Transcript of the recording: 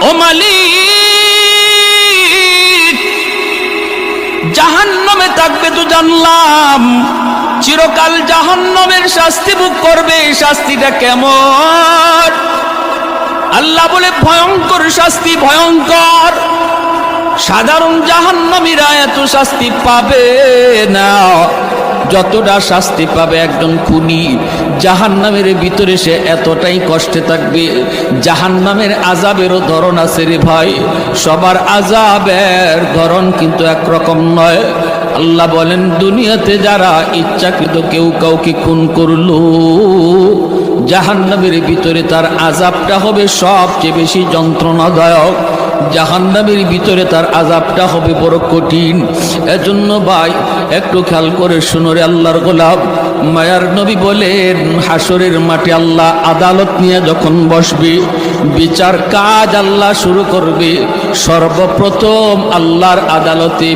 ও মালিক, জাহান্নামে থাকবে তো জানলাম, চিরকাল জাহান্নামের শাস্তি ভোগ করবে। শাস্তিটা কেমন? আল্লাহ বলে ভয়ঙ্কর শাস্তি, ভয়ঙ্কর। সাধারণ জাহান্নামীরা এত শাস্তি পাবে না যতটা শাস্তি পাবে একজন খুনি। জাহান্নামের ভিতরে সে এতটাই কষ্টে থাকবে। জাহান্নামের আযাবেরও ধরন আছে রে ভাই, সবার আযাবের ধরন কিন্তু একরকম নয়। আল্লাহ বলেন, দুনিয়াতে যারা ইচ্ছাকৃত কেউ কাউকে খুন করলো, জাহান্নামের ভিতরে তার আযাবটা হবে সবচেয়ে বেশি যন্ত্রণাদায়ক। জাহান্নামের ভিতরে তার আযাবটা হবে বড় কঠিন। এজন্য ভাই একটু খেয়াল করে শুনো রে আল্লাহর গোলাম। মায়ার নবী বলেন, হাসরের মাঠে আল্লাহ আদালত নিয়ে যখন বসবে, বিচার কাজ আল্লাহ শুরু করবে, সর্বপ্রথম আল্লাহর আদালতে